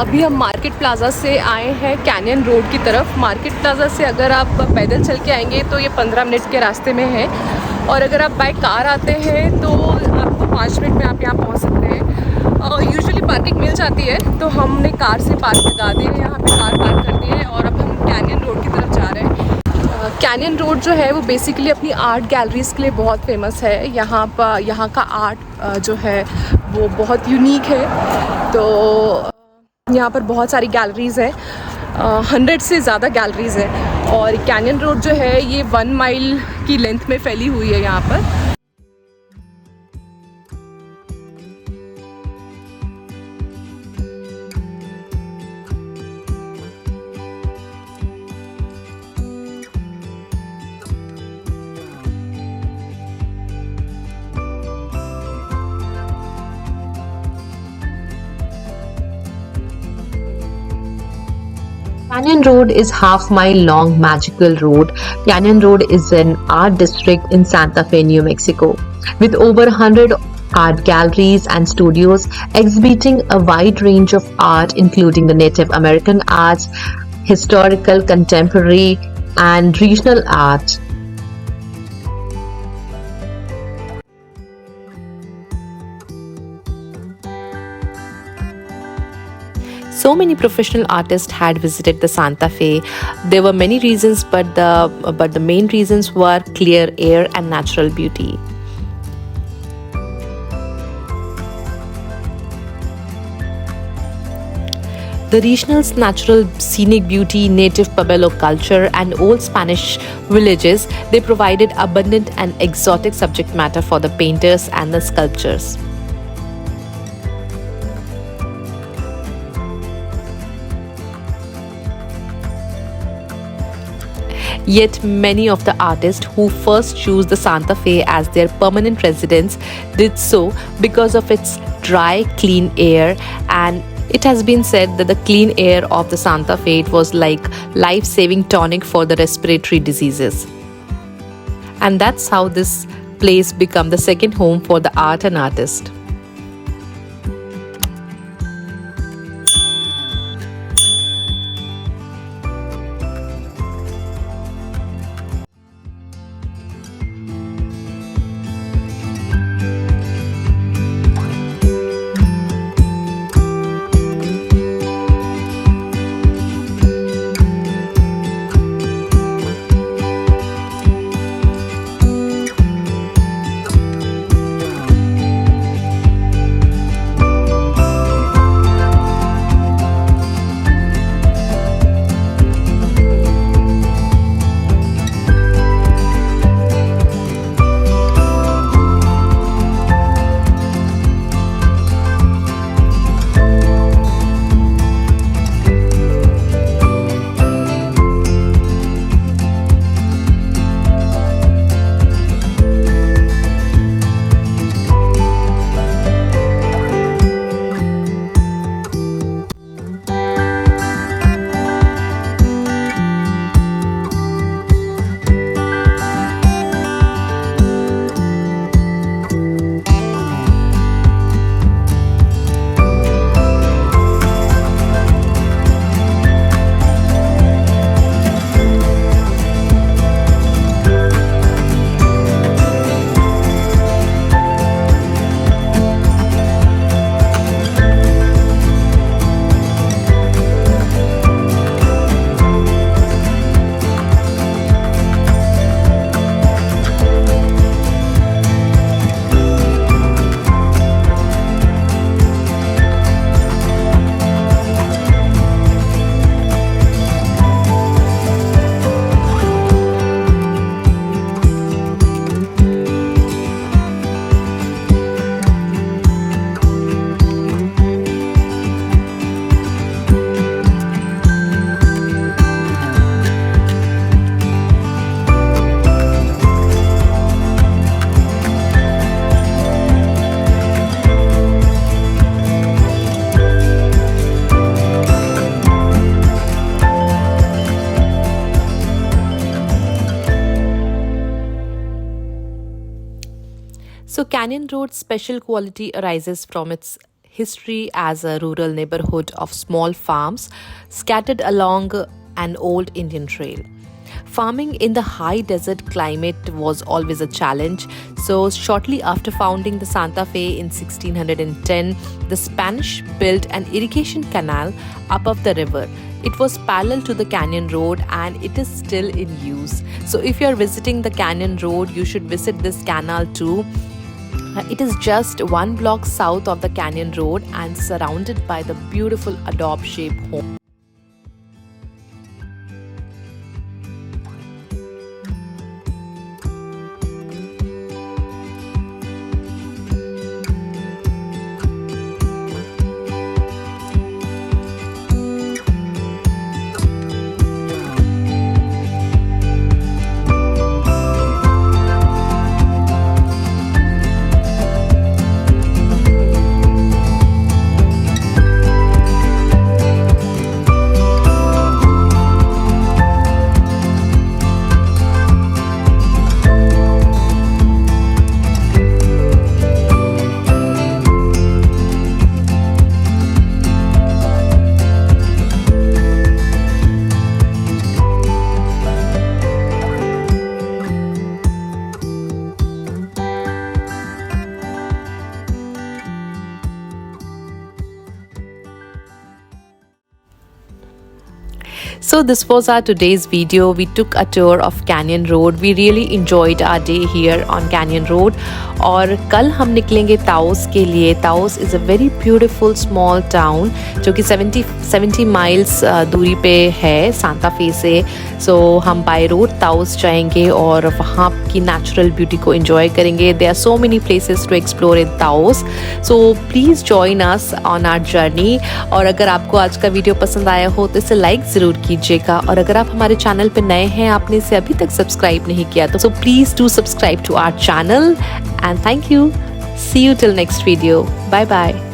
अभी हम market plaza से आए हैं कैनियन रोड की तरफ। मार्केट प्लाज़ा से अगर आप पैदल चल के आएंगे तो ये 15 मिनट के रास्ते में है, और अगर आप बाय कार आते हैं तो आपको 5 मिनट में आप यहाँ पहुँच सकते हैं। यूजुअली पार्किंग मिल जाती है, तो हमने कार से पार्क लगा दिए, यहाँ पे कार पार्क कर दी है और अब हम कैनियन रोड की तरफ जा रहे हैं। कैनियन रोड जो है वो बेसिकली अपनी आर्ट गैलरीज़ के लिए बहुत फेमस है। यहाँ का आर्ट जो है वो बहुत यूनिक है। तो यहाँ पर बहुत सारी गैलरीज़ हैं, 100 से ज़्यादा गैलरीज़ हैं, और कैनियन रोड जो है ये 1 माइल की लेंथ में फैली हुई है यहाँ पर। Canyon Road is half-mile long magical road. Canyon Road is an art district in Santa Fe, New Mexico, with over 100 art galleries and studios exhibiting a wide range of art including the Native American arts, historical, contemporary, and regional art. So many professional artists had visited the Santa Fe. There were many reasons, but the main reasons were clear air and natural beauty. The regional's natural scenic beauty, native Pueblo culture, and old Spanish villages, they provided abundant and exotic subject matter for the painters and the sculptors. Yet many of the artists who first chose the Santa Fe as their permanent residence did so because of its dry, clean air, and it has been said that the clean air of the Santa Fe, it was like life-saving tonic for the respiratory diseases. And that's how this place became the second home for the art and artist. So Canyon Road's special quality arises from its history as a rural neighborhood of small farms scattered along an old Indian trail. Farming in the high desert climate was always a challenge. So, shortly after founding the Santa Fe in 1610, the Spanish built an irrigation canal above the river. It was parallel to the canyon road and it is still in use. So, if you are visiting the canyon road, you should visit this canal too. It is just one block south of the canyon road and surrounded by the beautiful adobe shaped home. So this was our today's video. We took a tour of Canyon Road. We really enjoyed our day here on Canyon Road. और कल हम निकलेंगे Taos के लिए. Taos is a very beautiful small town जो कि 70 miles दूरी पे है सांता फे से. So हम by road ताओस जाएंगे और वहाँ की natural beauty को enjoy करेंगे. There are so many places to explore in Taos. So please join us on our journey. और अगर आपको आज का वीडियो पसंद आया हो तो इसे लाइक ज़रूर कीजिएगा. और अगर आप हमारे चैनल पे नए हैं, आपने इसे अभी तक सब्सक्राइब नहीं किया तो please do subscribe to our channel. And thank you. See you till next video. Bye bye.